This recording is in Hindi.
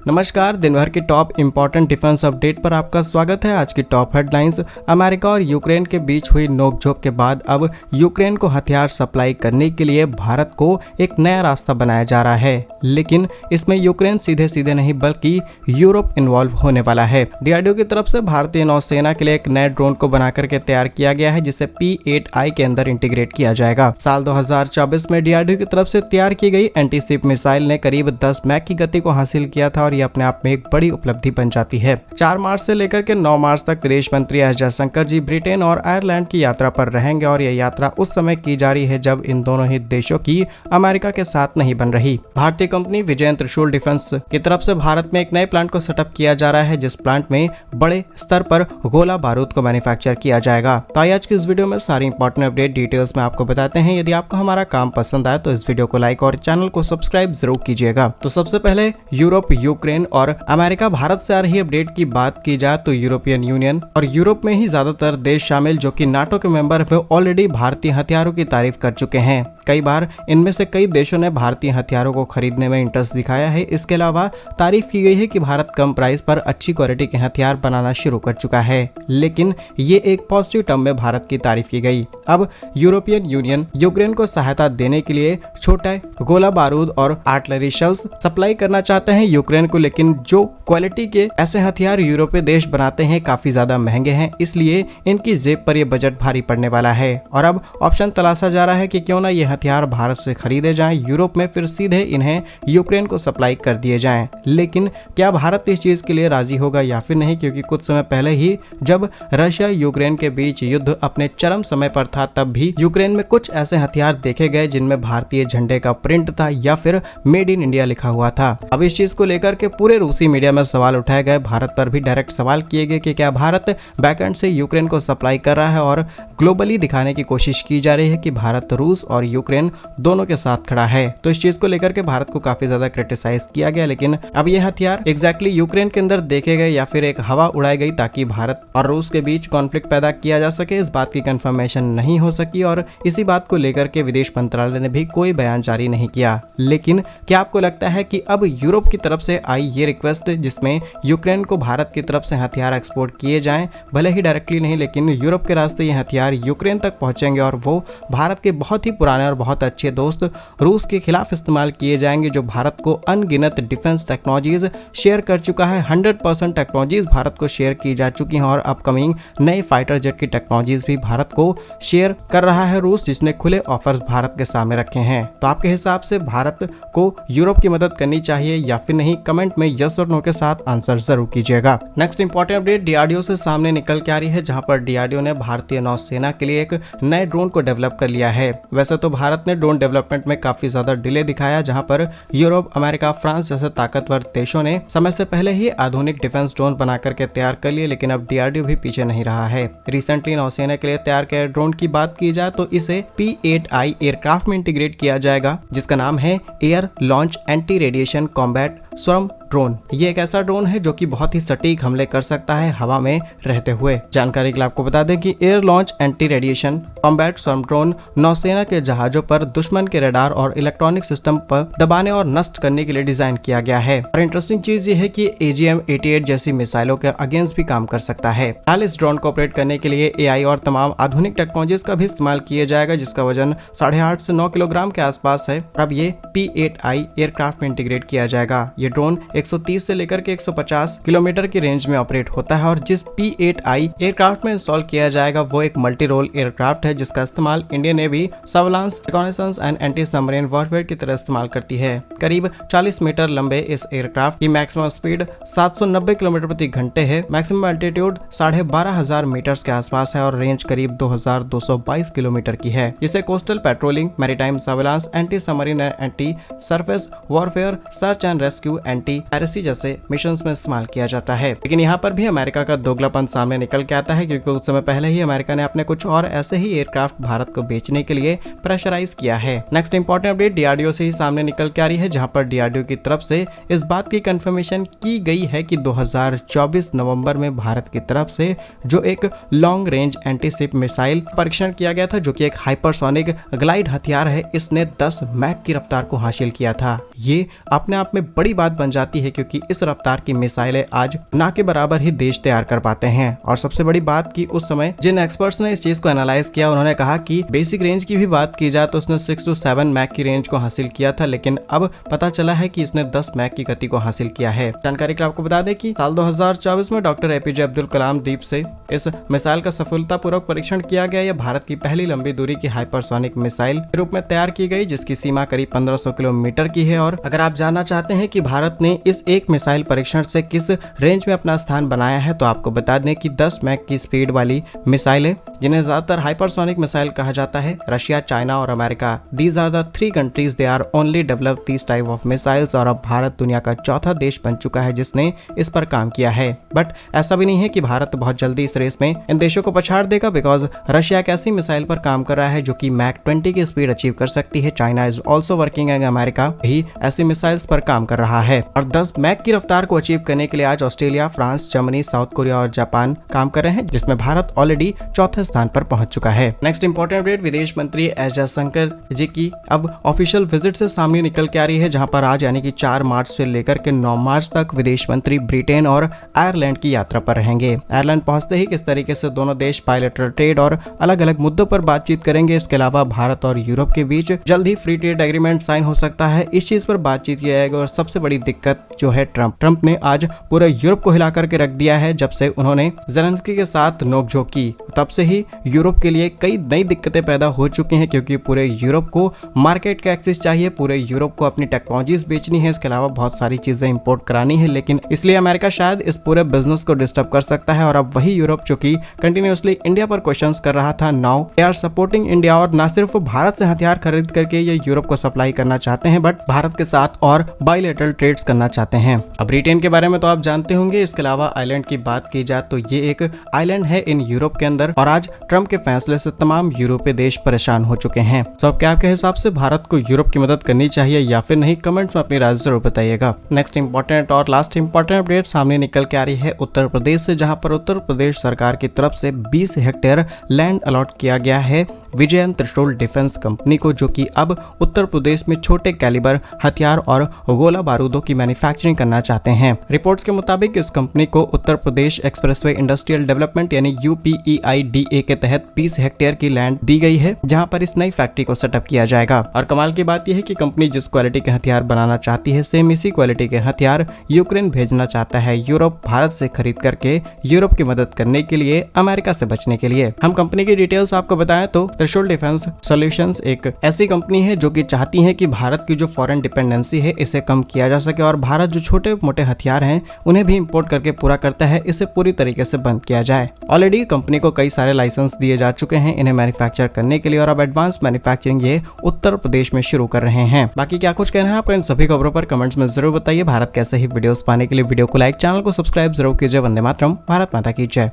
नमस्कार, दिन भर की टॉप इंपॉर्टेंट डिफेंस अपडेट पर आपका स्वागत है। आज की टॉप हेडलाइंस। अमेरिका और यूक्रेन के बीच हुई नोकझोंक के बाद अब यूक्रेन को हथियार सप्लाई करने के लिए भारत को एक नया रास्ता बनाया जा रहा है, लेकिन इसमें यूक्रेन सीधे सीधे नहीं बल्कि यूरोप इन्वॉल्व होने वाला है। डीआरडीओ की तरफ से भारतीय नौसेना के लिए एक नए ड्रोन को बना करके तैयार किया गया है, जिसे P8I के अंदर इंटीग्रेट किया जाएगा। साल 2024 में डीआरडीओ की तरफ से तैयार की गई एंटी शिप मिसाइल ने करीब 10 मैक की गति को हासिल किया था और ये अपने आप में एक बड़ी उपलब्धि बन जाती है। 4 मार्च से लेकर के 9 मार्च तक विदेश मंत्री एस जयशंकर जी ब्रिटेन और आयरलैंड की यात्रा पर रहेंगे और यह यात्रा उस समय की जा रही है जब इन दोनों ही देशों की अमेरिका के साथ नहीं बन रही। भारतीय कंपनी विजय त्रिशूल डिफेंस की तरफ से भारत में एक नए प्लांट को सेटअप किया जा रहा है, जिस प्लांट में बड़े स्तर पर गोला बारूद को मैन्युफैक्चर किया जाएगा। तो आज की इस वीडियो में सारी इंपॉर्टेंट अपडेट डिटेल्स में आपको बताते हैं। यदि आपको हमारा काम पसंद आए तो इस वीडियो को लाइक और चैनल को सब्सक्राइब जरूर कीजिएगा। तो सबसे पहले यूरोप, यूक्रेन और अमेरिका भारत से आ रही अपडेट की बात की जाए तो यूरोपियन यूनियन और यूरोप में ही ज्यादातर देश शामिल जो कि नाटो के मेंबर है ऑलरेडी भारतीय हथियारों की तारीफ कर चुके हैं। कई बार इनमें से कई देशों ने भारतीय हथियारों को खरीदने में इंटरेस्ट दिखाया है। इसके अलावा तारीफ की गई है कि भारत कम प्राइस पर अच्छी क्वालिटी के हथियार बनाना शुरू कर चुका है, लेकिन ये एक पॉजिटिव टर्म में भारत की तारीफ की गई। अब यूरोपियन यूनियन यूक्रेन को सहायता देने के लिए छोटे गोला बारूद और आर्टिलरी शेल्स सप्लाई करना चाहते हैं यूक्रेन को, लेकिन जो क्वालिटी के ऐसे हथियार यूरोपीय देश बनाते हैं काफी ज्यादा महंगे हैं, इसलिए इनकी जेब पर यह बजट भारी पड़ने वाला है। और अब ऑप्शन तलाशा जा रहा है कि क्यों ना ये हथियार भारत से खरीदे जाएं यूरोप में, फिर सीधे इन्हें यूक्रेन को सप्लाई कर दिए जाएं। लेकिन क्या भारत इस चीज के लिए राजी होगा या फिर नहीं, क्योंकि कुछ समय पहले ही जब रशिया यूक्रेन के बीच युद्ध अपने चरम समय पर था तब भी यूक्रेन में कुछ ऐसे हथियार देखे गए जिनमें भारतीय झंडे का प्रिंट था या फिर मेड इन इंडिया लिखा हुआ था। अब इस चीज को लेकर के पूरे रूसी मीडिया में सवाल उठाए गए। भारत पर भी डायरेक्ट सवाल किए गए कि क्या भारत बैकएंड से यूक्रेन को सप्लाई कर रहा है, और ग्लोबली दिखाने की कोशिश की जा रही है कि भारत रूस और यूक्रेन दोनों के साथ खड़ा है। तो इस चीज को लेकर के भारत को काफी ज्यादा क्रिटिसाइज किया गया, लेकिन अब ये हथियार एग्जैक्टली यूक्रेन के अंदर देखे गए या फिर एक हवा उड़ाई गई ताकि भारत और रूस के बीच कॉन्फ्लिक्ट पैदा किया जा सके, इस बात की कंफर्मेशन नहीं हो सकी और इसी बात को लेकर के विदेश मंत्रालय ने भी कोई बयान जारी नहीं किया। लेकिन क्या आपको लगता है कि अब यूरोप की तरफ से आई ये रिक्वेस्ट जिसमें यूक्रेन को भारत की तरफ से हथियार एक्सपोर्ट किए जाएं, भले ही डायरेक्टली नहीं लेकिन यूरोप के रास्ते ये हथियार यूक्रेन तक पहुंचेंगे और वो भारत के बहुत ही पुराने और बहुत अच्छे दोस्त रूस के खिलाफ इस्तेमाल किए जाएंगे, जो भारत को अनगिनत डिफेंस टेक्नोलॉजीज शेयर कर चुका है। 100% टेक्नोलॉजीज भारत को शेयर की जा चुकी हैं और अपकमिंग नए फाइटर जेट की टेक्नोलॉजीज भी भारत को शेयर कर रहा है रूस, जिसने खुले ऑफर्स भारत के सामने रखे हैं। तो आपके हिसाब से भारत को यूरोप की मदद करनी चाहिए या फिर नहीं? कमेंट में यस और नो के साथ आंसर जरूर कीजिएगा। नेक्स्ट इंपॉर्टेंट अपडेट डीआरडीओ से सामने निकल के आ रही है, जहां पर डीआरडीओ ने भारतीय नौसेना के लिए एक नए ड्रोन को डेवलप कर लिया है। वैसे तो भारत ने ड्रोन डेवलपमेंट में काफी ज्यादा डिले दिखाया, जहां पर यूरोप, अमेरिका, फ्रांस जैसे ताकतवर देशों ने समय से पहले ही आधुनिक डिफेंस ड्रोन बना करके तैयार कर लिए, लेकिन अब डीआरडीओ भी पीछे नहीं रहा है। रिसेंटली नौसेना के लिए तैयार किए ड्रोन की बात की जाए तो इसे P8I एयरक्राफ्ट में इंटीग्रेट किया जाएगा, जिसका नाम है air launch anti radiation combat स्वरम ड्रोन। ये एक ऐसा ड्रोन है जो कि बहुत ही सटीक हमले कर सकता है हवा में रहते हुए। जानकारी के लिए आपको बता दें कि air launch anti radiation combat स्वरम ड्रोन नौसेना के जहाजों पर दुश्मन के रडार और इलेक्ट्रॉनिक सिस्टम पर दबाने और नष्ट करने के लिए डिजाइन किया गया है। और इंटरेस्टिंग चीज ये है कि AGM-88 जैसी मिसाइलों के अगेंस्ट भी काम कर सकता है। हाल इस ड्रोन को ऑपरेट करने के लिए AI और तमाम आधुनिक टेक्नोलॉजीज का भी इस्तेमाल किया जाएगा, जिसका वजन 8.5 से 9 किलोग्राम के आसपास है। और अब ये P8I एयरक्राफ्ट में इंटीग्रेट किया जाएगा। ये ड्रोन 130 से लेकर के 150 किलोमीटर की रेंज में ऑपरेट होता है और जिस P8I एयरक्राफ्ट में इंस्टॉल किया जाएगा वो एक मल्टी रोल एयरक्राफ्ट है, जिसका इस्तेमाल Indian navy surveillance, reconnaissance and anti submarine warfare की तरह इस्तेमाल करती है। करीब 40 मीटर लंबे इस एयरक्राफ्ट की मैक्सिमम स्पीड 790 किलोमीटर प्रति घंटे है। मैक्सिमम एल्टीट्यूड 12,500 मीटर के आसपास है और रेंज करीब 2222 किलोमीटर की है, जिसे coastal patrolling, maritime surveillance, anti submarine and anti surface warfare, search and rescue, anti piracy जैसे मिशंस में इस्तेमाल किया जाता है। लेकिन यहाँ पर भी अमेरिका का दोगलापन सामने निकल के आता है, क्योंकि कुछ समय पहले ही अमेरिका ने अपने कुछ और ऐसे ही एयरक्राफ्ट भारत को बेचने के लिए प्रेशराइज किया है। नेक्स्ट इंपॉर्टेंट अपडेट डीआरडीओ से ही सामने निकल के आ रही है, जहाँ पर डीआरडीओ की तरफ से इस बात की कंफर्मेशन की गई है कि 2024 नवंबर में भारत की तरफ से जो एक long range anti ship missile परीक्षण किया गया था, जो कि एक हाइपरसोनिक ग्लाइड हथियार है, इसने 10 मैक की रफ्तार को हासिल किया था। ये अपने आप में बड़ी बात बन जाती है, क्योंकि इस रफ्तार की मिसाइलें आज ना के बराबर ही देश तैयार कर पाते हैं। और सबसे बड़ी बात कि उस समय जिन एक्सपर्ट्स ने इस चीज को एनालाइज किया, उन्होंने कहा कि बेसिक रेंज की भी बात की जाए तो उसने 6 से 7 मैक की रेंज को हासिल किया था, लेकिन अब पता चला है कि इसने 10 मैक की गति को हासिल किया है। जानकारी के लिए आपको बता दें कि साल 2024 में डॉक्टर एपीजे अब्दुल कलाम द्वीप से इस मिसाइल का सफलतापूर्वक परीक्षण किया गया। यह भारत की पहली लंबी दूरी की हाइपरसोनिक मिसाइल के रूप में तैयार की गई, जिसकी सीमा करीब 1500 किलोमीटर की है। और अगर आप जानना चाहते हैं कि भारत ने इस एक मिसाइल परीक्षण से किस रेंज में अपना स्थान बनाया है, तो आपको बता दें कि 10 मैक की स्पीड वाली मिसाइलें, जिन्हें ज्यादातर हाइपरसोनिक मिसाइल कहा जाता है, रशिया, चाइना और America, these are the 3 countries they are only develop this type of missiles. और अब भारत दुनिया का चौथा देश बन चुका है जिसने इस पर काम किया है। बट ऐसा भी नहीं है कि भारत बहुत जल्दी इस रेस में इन देशों को पछाड़ देगा, बिकॉज रशिया एक ऐसी मिसाइल पर काम कर रहा है जो कि मैक 20 की स्पीड अचीव कर सकती है। China is also working and America भी ऐसी मिसाइल्स पर काम कर रहा है। और 10 मैक की रफ्तार को अचीव करने के लिए आज Australia, France, Germany, south Korea और जापान काम कर रहे हैं, जिसमें भारत ऑलरेडी चौथे स्थान पर पहुंच चुका है। नेक्स्ट इंपॉर्टेंट अपडेट, विदेश मंत्री एस जयशंकर जी की अब ऑफिशियल विजिट से सामने निकल के आ रही है, जहां पर आज यानी कि 4 मार्च से लेकर के 9 मार्च तक विदेश मंत्री ब्रिटेन और आयरलैंड की यात्रा पर रहेंगे। आयरलैंड पहुंचते ही किस तरीके से दोनों देश बायलैटरल ट्रेड और अलग अलग मुद्दों पर बातचीत करेंगे। इसके अलावा भारत और यूरोप के बीच जल्द ही फ्री ट्रेड एग्रीमेंट साइन हो सकता है, इस चीज पर बातचीत किया जाएगा। और सबसे बड़ी दिक्कत जो है ट्रंप ने आज पूरे यूरोप को हिला करके रख दिया है। जब से उन्होंने ज़ेलेंस्की के साथ नोकझोंक की, तब से ही यूरोप के लिए कई नई दिक्कतें पैदा हो चुकी हैं, क्योंकि पूरे यूरोप को मार्केट का एक्सेस चाहिए, पूरे यूरोप को अपनी टेक्नोलॉजीज बेचनी है, इसके अलावा बहुत सारी चीजें इंपोर्ट करानी है। लेकिन इसलिए अमेरिका शायद इस पूरे बिजनेस को डिस्टर्ब कर सकता है। और अब वही यूरोप जो कि कंटिन्यूअसली इंडिया पर क्वेश्चंस कर रहा था, now they are supporting India. और ना सिर्फ भारत से हथियार खरीद करके ये यूरोप को सप्लाई करना चाहते हैं, बट भारत के साथ और बायलैटरल ट्रेड्स करना चाहते हैं। अब ब्रिटेन के बारे में तो आप जानते होंगे। इसके अलावा आइलैंड की बात की जाए तो ये एक आइलैंड है इन यूरोप के अंदर, और आज ट्रंप के फैसले से तमाम यूरोपीय देश परेशान हो चुके हैं। तो अब क्या आपके हिसाब से भारत को यूरोप की मदद करनी चाहिए या फिर नहीं? कमेंट्स में अपनी राय जरूर बताइएगा। नेक्स्ट इंपॉर्टेंट और लास्ट इंपॉर्टेंट अपडेट सामने निकल के आ रही है उत्तर प्रदेश से, जहां पर उत्तर प्रदेश सरकार की तरफ से 20 हेक्टेयर लैंड अलॉट किया गया है विजयन त्रिशूल डिफेंस कंपनी को, जो कि अब उत्तर प्रदेश में छोटे कैलिबर हथियार और गोला बारूदों की मैन्युफैक्चरिंग करना चाहते हैं। रिपोर्ट्स के मुताबिक इस कंपनी को Uttar Pradesh expressway industrial development यानी UPEIDA के तहत 20 हेक्टेयर की लैंड दी गई है, जहां पर इस नई फैक्ट्री को सेटअप किया जाएगा। और कमाल की बात यह है कि कंपनी जिस क्वालिटी के हथियार बनाना चाहती है, सेम इसी क्वालिटी के हथियार यूक्रेन भेजना चाहता है। यूरोप भारत से खरीद करके यूरोप की मदद करने के लिए, अमेरिका से बचने के लिए। हम कंपनी की डिटेल्स आपको बताएं तो त्रिशूल डिफेंस सॉल्यूशंस एक ऐसी कंपनी है जो कि चाहती है कि भारत की जो फॉरेन डिपेंडेंसी है इसे कम किया जा सके, और भारत जो छोटे मोटे हथियार हैं उन्हें भी इंपोर्ट करके पूरा करता है, इसे पूरी तरीके से बंद किया जाए। ऑलरेडी कंपनी को कई सारे लाइसेंस दिए जा चुके हैं इन्हें मैन्युफैक्चर करने के लिए, और अब एडवांस मैन्युफैक्चरिंग ये उत्तर प्रदेश में शुरू कर रहे हैं। बाकी क्या कुछ कहना है आपका इन सभी खबरों पर कमेंट्स में जरूर बताइए। भारत कैसे ही वीडियोस पाने के लिए वीडियो को लाइक, चैनल को सब्सक्राइब जरूर कीजिए। वंदे मातरम, भारत माता की जय।